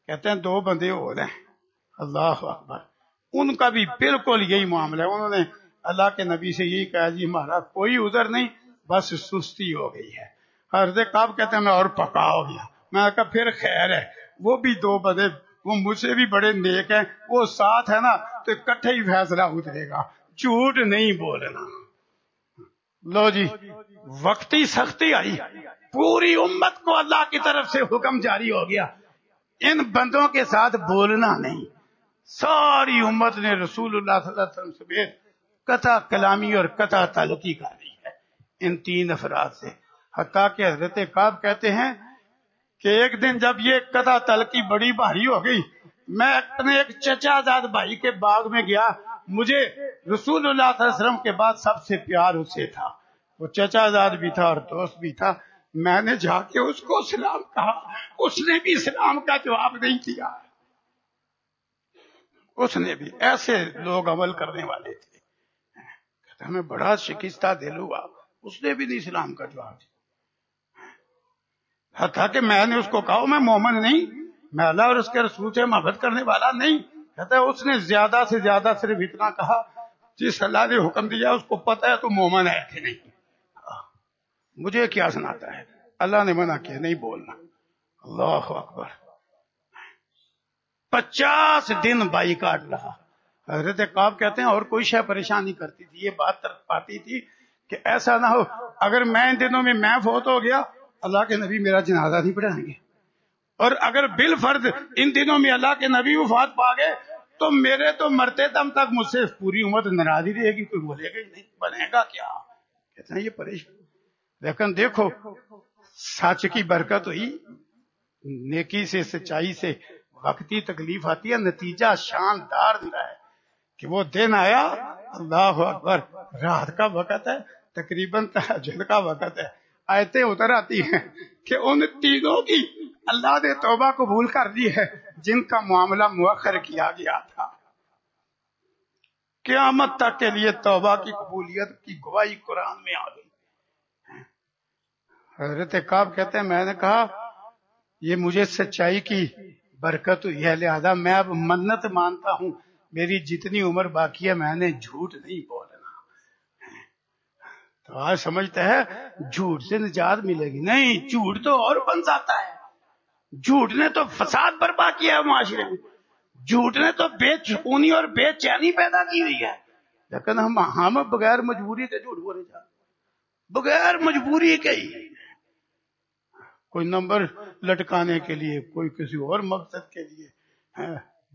کہتے ہیں دو بندے ہو رہے ہیں. اللہ اکبر. ان کا بھی بالکل یہی معاملہ ہے. انہوں نے اللہ کے نبی سے یہی کہا جی ہمارا کوئی عذر نہیں، بس سستی ہو گئی ہے. حضرت کعب کہتے ہیں میں اور پکا ہو گیا. میں نے کہا پھر خیر ہے، وہ بھی دو بندے، وہ مجھ سے بھی بڑے نیک ہیں، وہ ساتھ ہے نا تو اکٹھے ہی فیصلہ اترے گا، جھوٹ نہیں بولنا. لو جی وقتی سختی آئی، پوری امت کو اللہ کی طرف سے حکم جاری ہو گیا ان بندوں کے ساتھ بولنا نہیں. ساری امت نے رسول اللہ صلی اللہ علیہ وسلم سمیت قطع کلامی اور قطع تعلقی کر رہی ہے ان تین افراد سے. حتیٰ کہ حضرت کعب کہتے ہیں کہ ایک دن جب یہ قطع تعلقی بڑی بھاری ہو گئی، میں اپنے ایک چچا زاد بھائی کے باغ میں گیا. مجھے رسول اللہ صلی اللہ علیہ وسلم کے بعد سب سے پیار اس سے تھا، وہ چچا زاد بھی تھا اور دوست بھی تھا. میں نے جا کے اس کو سلام کہا، اس نے بھی سلام کا جواب نہیں دیا. اس نے بھی، ایسے لوگ عمل کرنے والے تھے. ہمیں بڑا شکستہ دل ہوا، اس نے بھی نہیں سلام کا جواب دیا. حتیٰ کہ میں نے اس کو کہا میں مومن نہیں، میں اللہ اور اس کے رسول سے محبت کرنے والا نہیں. کہتا ہے اس نے زیادہ سے زیادہ صرف اتنا کہا جس اللہ نے حکم دیا اس کو پتہ ہے تو مومن ہے کہ نہیں. مجھے کیا سناتا ہے، اللہ نے منع کیا نہیں بولنا. اللہ اکبر. 50 دن بائی کاٹ رہا. حضرت کعب کہتے ہیں اور کوئی شے پریشانی کرتی تھی، یہ بات تک پاتی تھی کہ ایسا نہ ہو اگر میں ان دنوں میں فوت ہو گیا اللہ کے نبی میرا جنازہ نہیں پڑھائیں گے، اور اگر بالفرض ان دنوں میں اللہ کے نبی وفات پا گئے تو میرے تو مرتے دم تک مجھ سے پوری امت ناراض ہی رہے گی، کوئی بولے گا ہی نہیں، بنے گا کیا. کہتے ہیں یہ پریشان. لیکن دیکھو سچ کی برکت ہوئی، نیکی سے سچائی سے وقتی تکلیف آتی ہے، نتیجہ شاندار ہے کہ وہ دن آیا. اللہ اکبر. رات کا وقت ہے، تقریباً تہجد کا وقت ہے. آیتیں اتر آتی ہیں کہ ان تینوں کی اللہ نے توبہ قبول کر دی ہے جن کا معاملہ مؤخر کیا گیا تھا. قیامت تک کے لیے توبہ کی قبولیت کی گواہی قرآن میں آ گئی. حضرت کعب کہتے ہیں میں نے کہا یہ مجھے سچائی کی برکت ہوئی ہے، لہذا میں اب منت مانتا ہوں میری جتنی عمر باقی ہے میں نے جھوٹ نہیں بولنا. تو آج سمجھتا ہے جھوٹ سے نجات ملے گی، نہیں، جھوٹ تو اور بن جاتا ہے. جھوٹ نے تو فساد برپا کیا ہے معاشرے میں. جھوٹ نے تو بے سکونی اور بے چینی پیدا کی ہوئی ہے، لیکن ہم بغیر مجبوری کے جھوٹ بولے جا، بغیر مجبوری کے ہی، کوئی نمبر لٹکانے کے لیے، کوئی کسی اور مقصد کے لیے،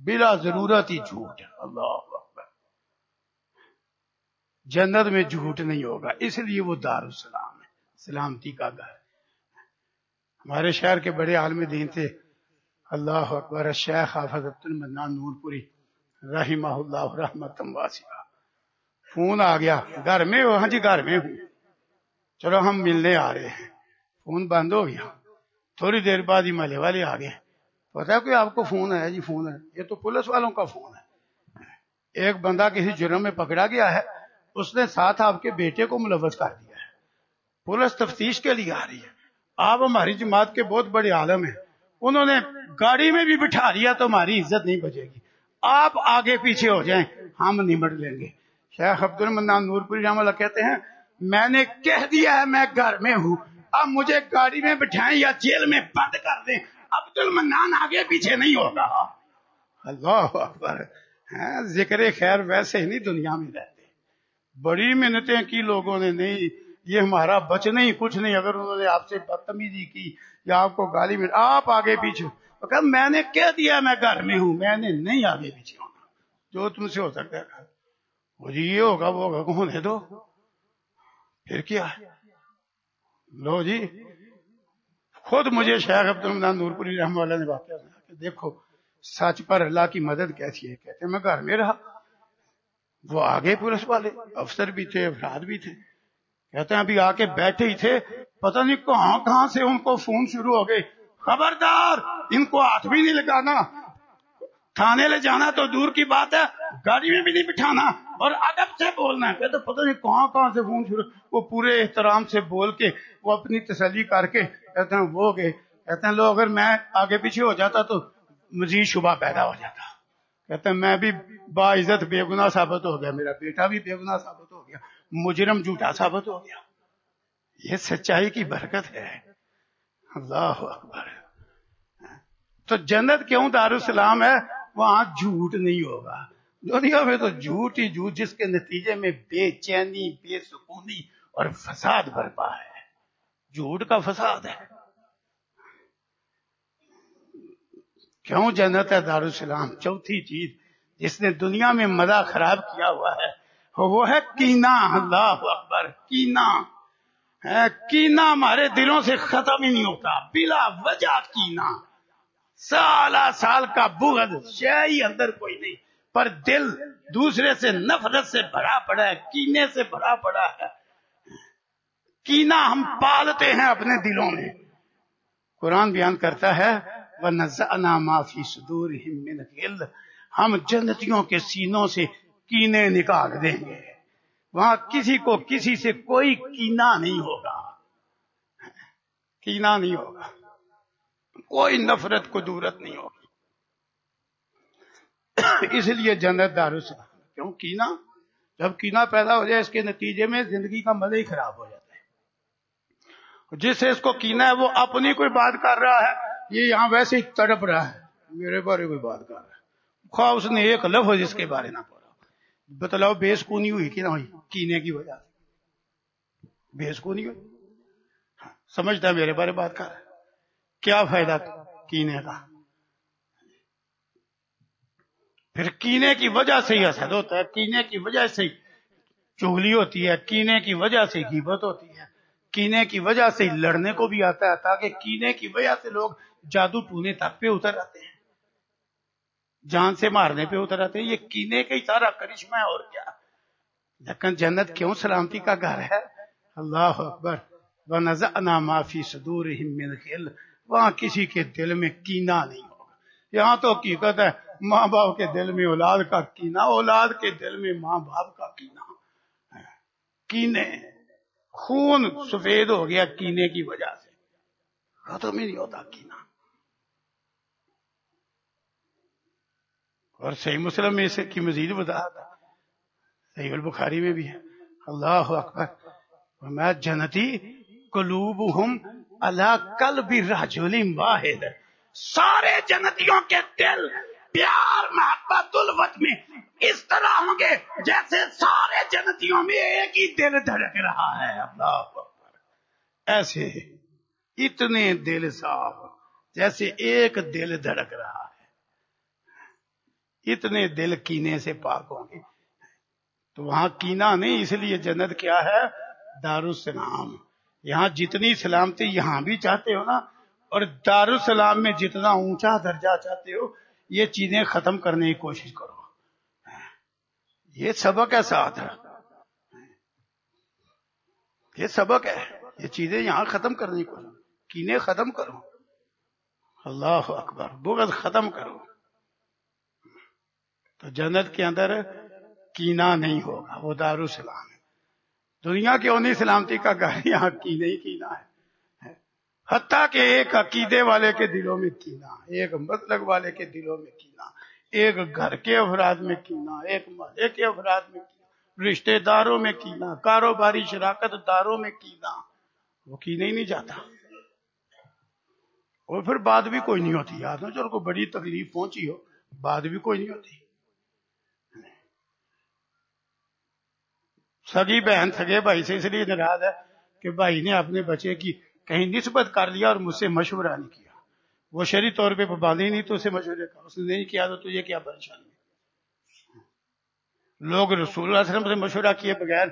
بلا ضرورت ہی جھوٹ۔ اللہ اکبر۔ جنت میں جھوٹ نہیں ہوگا، اس لیے وہ دارالسلام ہے، سلامتی کا گھر۔ ہمارے شہر کے بڑے عالم دین تھے، اللہ اکبر، شیخ حافظ عبد المنان نور پوری رحمہ اللہ رحمۃ واسعہ۔ فون آ گیا، گھر میں ہو؟ ہاں جی گھر میں ہوں، چلو ہم ملنے آ رہے ہیں۔ فون بند ہو گیا، تھوڑی دیر بعد ہی محلے والے آ گئے، پتا ہے کوئی آپ کو فون ہے؟ جی فون ہے، یہ تو پولیس والوں کا فون ہے، ایک بندہ کسی جرم میں پکڑا گیا ہے، اس نے ساتھ آپ کے بیٹے کو ملوث کر دیا ہے، پولیس تفتیش کے لیے آ رہی ہے، آپ ہماری جماعت کے بہت بڑے عالم ہیں، انہوں نے گاڑی میں بھی بٹھا لیا تو ہماری عزت نہیں بچے گی، آپ آگے پیچھے ہو جائیں، ہم نمٹ لیں گے۔ شیخ عبد المنان نور پوری رحمہ اللہ کہتے ہیں میں نے کہہ دیا ہے میں گھر میں ہوں، اب مجھے گاڑی میں بٹھائیں یا جیل میں بند کر دیں، عبد المنان آگے پیچھے نہیں ہوگا۔ اللہ اکبر۔ ذکر خیر ویسے ہی نہیں دنیا میں رہتے، بڑی محنتیں کی لوگوں نے، نہیں یہ ہمارا بچ نہیں کچھ نہیں، اگر انہوں نے آپ سے بدتمیزی کی یا آپ کو گالی میں، آپ آگے پیچھے، میں نے کہہ دیا میں گھر میں ہوں، میں نے نہیں آگے پیچھے ہونا، جو تم سے ہو سکتا ہے وہ جی یہ ہوگا وہ ہوگا، ہونے دو، پھر کیا ہے؟ لو جی، خود مجھے شیخ عبد المنان نور پوری رحمہ اللہ نے واقعہ سنا کہ دیکھو سچ پر اللہ کی مدد کیسی ہے، کہتے ہیں میں گھر میں رہا، وہ آگے پولیس والے افسر بھی تھے، افراد بھی تھے، کہتے ہیں ابھی آ کے بیٹھے ہی تھے، پتہ نہیں کہاں سے ان کو فون شروع ہو گئے، خبردار ان کو ہاتھ بھی نہیں لگانا، تھانے لے جانا تو دور کی بات ہے، گاڑی میں بھی نہیں بٹھانا، اور ادب سے بولنا ہے۔ کہتے پتہ نہیں کہاں سے فون شروع، وہ پورے احترام سے بول کے وہ اپنی تسلی کر کے کہتے ہیں وہ گئے، کہتے ہیں لو اگر میں آگے پیچھے ہو جاتا تو مزید شبہ پیدا ہو جاتا، کہتے ہیں میں بھی باعزت بے گناہ ثابت ہو گیا، میرا بیٹا بھی بے گناہ ثابت ہو گیا، مجرم جھوٹا ثابت ہو گیا۔ یہ سچائی کی برکت ہے، اللہ اکبر۔ تو جنت کیوں دارالسلام ہے؟ وہاں جھوٹ نہیں ہوگا، دنیا میں تو جھوٹ ہی جھوٹ، جس کے نتیجے میں بے چینی، بے سکونی اور فساد برپا ہے، جھوٹ کا فساد ہے۔ کیوں جنت ہے دارالسلام؟ چوتھی چیز جس نے دنیا میں مزہ خراب کیا ہوا ہے وہ ہے کینہ۔ اللہ اکبر۔ کینہ ہمارے دلوں سے ختم ہی نہیں ہوتا، بلا وجہ کینہ، سال کا بغض، شے اندر کوئی نہیں، پر دل دوسرے سے نفرت سے بھرا پڑا ہے، کینے سے بھرا پڑا ہے، کینہ ہم پالتے ہیں اپنے دلوں میں۔ قرآن بیان کرتا ہے وَنَزَعْنَا مَا فِي صُدُورِهِم مِّنْ غِلٍّ، ہم جنتیوں کے سینوں سے کینے نکال دیں گے، وہاں کسی کو کسی سے کوئی کینہ نہیں ہوگا، کینہ نہیں ہوگا، کوئی نفرت کو دورت نہیں ہوگی۔ اس لیے جنت دارالسلام۔ کیوں کینہ؟ جب کینہ پیدا ہو جائے اس کے نتیجے میں زندگی کا مزہ ہی خراب ہو جاتا ہے۔ جس سے اس کو کینہ ہے وہ اپنی کوئی بات کر رہا ہے، یہ یہاں ویسے ہی تڑپ رہا ہے، میرے بارے کوئی بات کر رہا ہے، خواہ اس نے ایک لفظ اس کے بارے نہ پڑھا، بتلاؤ بے سکونی ہوئی کہ نہ ہوئی؟ کینے کی وجہ سے بے سکونی ہوئی، سمجھتا ہے میرے بارے بات کر رہا ہے، کیا فائدہ کینے کا؟ پھر کینے کی وجہ سے ہی حسد ہوتا ہے، کینے کی وجہ سے ہی چغلی ہوتی ہے، کینے کی وجہ سے غیبت ہوتی ہے، کینے کی وجہ سے ہی لڑنے کو بھی آتا ہے، تاکہ کینے کی وجہ سے لوگ جادو ٹونے تک پہ اتر آتے ہیں، جان سے مارنے پہ اتر آتے ہیں، یہ کینے کا ہی سارا کرشمہ ہے، اور کیا۔ لیکن جنت کیوں سلامتی کا گھر ہے؟ اللہ اکبر۔ وَنَزَعْنَا مَا فِي صُدُورِهِم مِّنْ غِلٍّ، وہاں کسی کے دل میں کینہ نہیں ہوگا۔ یہاں تو حقیقت ہے، ماں باپ کے دل میں اولاد کا کینہ، اولاد کے دل میں ماں باپ کا کینہ، کینے، خون سفید ہو گیا کینے کی وجہ سے، ختم ہی نہیں ہوتا کینہ۔ اور صحیح مسلم میں اس کی مزید وضاحت ہے، صحیح البخاری میں بھی ہے، اللہ اکبر۔ فرمایا جنتی قلوبہم علی قلب رجل واحد، سارے جنتیوں کے دل پیار محبت الفت میں اس طرح ہوں گے جیسے سارے جنتیوں میں ایک ہی دل دھڑک رہا ہے. اللہ اکبر. ایسے اتنے دل صاف جیسے ایک دل دھڑک رہا ہے. اتنے دل کینے سے پاک ہوں گے. تو وہاں کینہ نہیں، اس لیے جنت کیا ہے؟ دارالسلام. یہاں جتنی سلامتی یہاں بھی چاہتے ہو نا، اور دارالسلام میں جتنا اونچا درجہ چاہتے ہو، یہ چیزیں ختم کرنے کی کوشش کرو. یہ سبق ہے ساتھ، یہ سبق ہے. یہ چیزیں یہاں ختم کرنے کی کوشش، کینے ختم کرو. اللہ اکبر. بغض ختم کرو. تو جنت کے اندر کینہ نہیں ہوگا، وہ دارالسلام ہے. دنیا کی اونی سلامتی کا گھر یہاں کینہ ہی کینہ ہے. حتیٰ کہ ایک عقیدے والے کے دلوں میں کینہ، ایک مسلک والے کے دلوں میں کینہ، ایک گھر کے افراد میں کینہ، ایک محلے کے افراد میں کینہ، رشتہ داروں میں کینہ، کاروباری شراکت داروں میں کینہ، وہ کینہ ہی نہیں جاتا. اور پھر بات بھی کوئی نہیں ہوتی. یاد ہو چلو کو بڑی تکلیف پہنچی ہو، بات بھی کوئی نہیں ہوتی. سگی بہن سگے بھائی سے اس لیے ناراض ہے کہ بھائی نے اپنے بچے کی کہیں نسبت کر لیا اور مجھ سے مشورہ نہیں کیا. وہ شرعی طور پہ پابندی نہیں تو اسے مشورے کا، اس نے نہیں کیا تو تجھے کیا پریشانی. لوگ رسول اللہ علیہ وسلم سے مشورہ کیے بغیر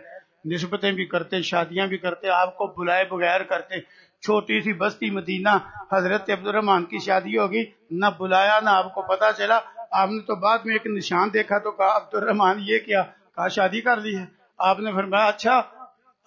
نسبتیں بھی کرتے، شادیاں بھی کرتے، آپ کو بلائے بغیر کرتے. چھوٹی سی بستی مدینہ، حضرت عبد الرحمان کی شادی ہوگی، نہ بلایا نہ آپ کو پتا چلا. آپ نے تو بعد میں ایک نشان دیکھا تو کہا عبد الرحمان یہ کیا؟ کہا شادی کر لی ہے. آپ نے فرمایا اچھا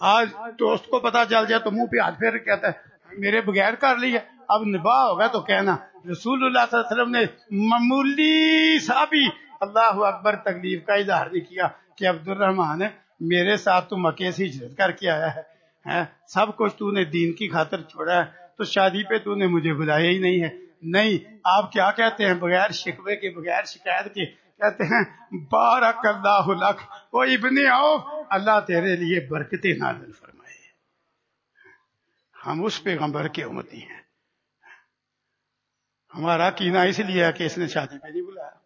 آج دوست کو پتا چل جائے تو منہ پہ ہاتھ پھیر کہتا ہے میرے بغیر کر لی ہے. اب نباہ ہوگا تو کہنا رسول اللہ صلی اللہ علیہ وسلم نے معمولی سا بھی اللہ اکبر تکلیف کا اظہار نہیں کیا کہ عبد الرحمان میرے ساتھ تو مکے سے ہجرت کر کے آیا ہے، سب کچھ تو نے دین کی خاطر چھوڑا ہے، تو شادی پہ تو نے مجھے بلایا ہی نہیں ہے. نہیں، آپ کیا کہتے ہیں بغیر شکوے کے بغیر شکایت کے کہتے ہیں بارک اللہ لک او ابن عوف، اللہ تیرے لیے برکتیں نازل فرمائے. ہم اس پیغمبر کے امتی ہیں. ہمارا کینہ اس لیے ہے کہ اس نے شادی پہ نہیں بلایا،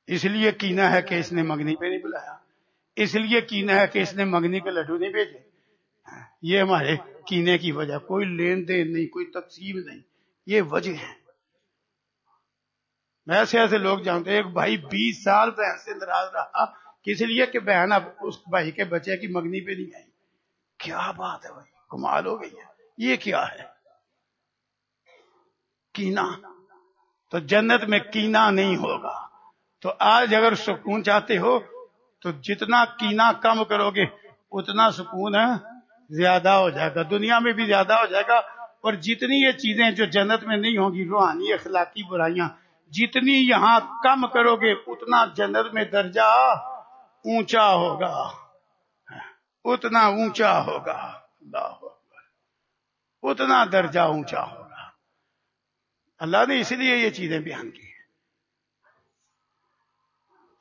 اس لیے کینہ ہے کہ اس نے منگنی پہ نہیں بلایا، اس لیے کینہ ہے کہ اس نے منگنی کے لڈو نہیں بھیجے. یہ ہمارے کینے کی وجہ، کوئی لین دین نہیں، کوئی تقسیم نہیں، یہ وجہ ہے. میں ایسے لوگ جانتے ہیں ایک بھائی 20 سال بہن سے ناراض رہا کس لیے کہ بہن اب اس بھائی کے بچے کی منگنی پہ نہیں آئی. کیا بات ہے بھائی، کمال ہو گئی ہے. یہ کیا ہے؟ کینہ. تو جنت میں کینہ نہیں ہوگا. تو آج اگر سکون چاہتے ہو تو جتنا کینہ کم کرو گے اتنا سکون زیادہ ہو جائے گا، دنیا میں بھی زیادہ ہو جائے گا. اور جتنی یہ چیزیں جو جنت میں نہیں ہوں گی، روحانی اخلاقی برائیاں، جتنی یہاں کم کرو گے اتنا جنت میں درجہ اونچا ہوگا، اتنا اونچا ہوگا. اللہ اکبر. اتنا درجہ اونچا ہوگا. اللہ نے اس لیے یہ چیزیں بیان کی.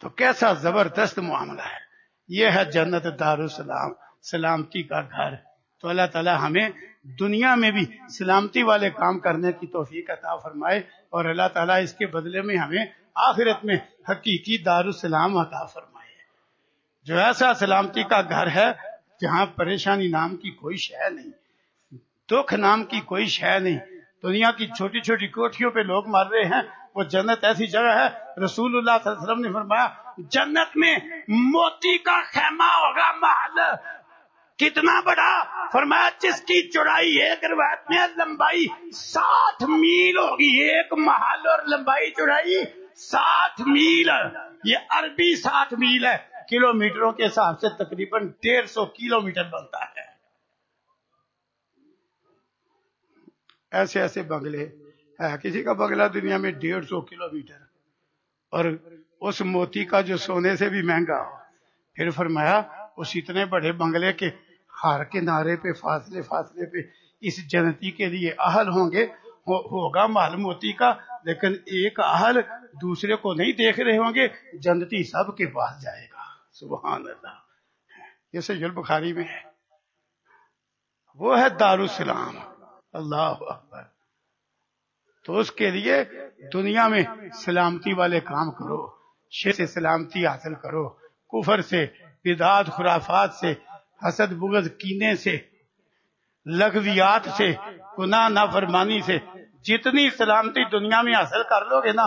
تو کیسا زبردست معاملہ ہے. یہ ہے جنت دارالسلام، سلامتی کا گھر. تو اللہ تعالی ہمیں دنیا میں بھی سلامتی والے کام کرنے کی توفیق عطا فرمائے، اور اللہ تعالیٰ اس کے بدلے میں ہمیں آخرت میں حقیقی دارالسلام عطا فرمائے، جو ایسا سلامتی کا گھر ہے جہاں پریشانی نام کی کوئی شے نہیں، دکھ نام کی کوئی شے نہیں. دنیا کی چھوٹی چھوٹی کوٹھیوں پہ لوگ مر رہے ہیں، وہ جنت ایسی جگہ ہے. رسول اللہ صلی اللہ علیہ وسلم نے فرمایا جنت میں موتی کا خیمہ ہوگا، محل. کتنا بڑا؟ فرمایا جس کی چوڑائی ایک روایت میں لمبائی 60 میل ہوگی. ایک محل اور لمبائی چوڑائی 60 میل. یہ عربی 60 میل ہے، کلومیٹروں کے حساب سے تقریباً 150 کلومیٹر بنتا ہے. ایسے ایسے بنگلے ہے، کسی کا بنگلہ دنیا میں 150 کلومیٹر، اور اس موتی کا جو سونے سے بھی مہنگا ہو. پھر فرمایا اس اتنے بڑے بنگلے کے ہر کنارے پہ فاصلے فاصلے پہ اس جنتی کے لیے اہل ہوں گے، ہوگا محل موتی کا، لیکن ایک اہل دوسرے کو نہیں دیکھ رہے ہوں گے، جنتی سب کے پاس جائے گا. سبحان اللہ. یہ صحیح البخاری میں ہے. وہ ہے دارالسلام. اللہ اکبر. تو اس کے لیے دنیا میں سلامتی والے کام کرو، شرک سے سلامتی حاصل کرو، کفر سے، بدعات خرافات سے، حسد بغض کینے سے، لغویات سے، گناہ نافرمانی سے جتنی سلامتی دنیا میں حاصل کر لو گے نا،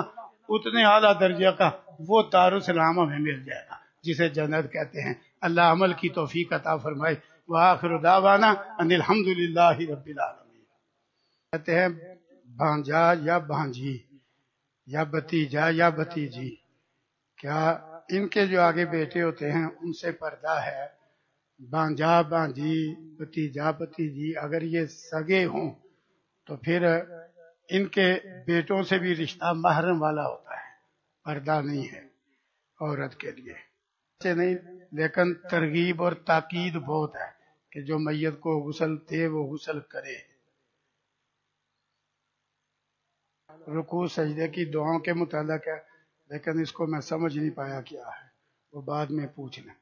اتنے اعلیٰ درجہ کا وہ دارالسلام ہمیں مل جائے گا جسے جنت کہتے ہیں۔ اللہ عمل کی توفیق عطا فرمائے۔ وآخر دعوانا ان الحمدللہ رب العالمین۔ کہتے ہیں بھانجا یا بھانجی یا بھتیجا یا بھتیجی، کیا ان کے جو آگے بیٹے ہوتے ہیں ان سے پردہ ہے؟ بھانجا بھانجی بھتیجا بھتیجی اگر یہ سگے ہوں تو پھر ان کے بیٹوں سے بھی رشتہ محرم والا ہوتا ہے، پردہ نہیں ہے عورت کے لیے نہیں، لیکن ترغیب اور تاکید بہت ہے کہ جو میت کو غسل دے وہ غسل کرے۔ رکوع سجدے کی دعاؤں کے متعلق ہے، لیکن اس کو میں سمجھ نہیں پایا کیا ہے، وہ بعد میں پوچھ لیں۔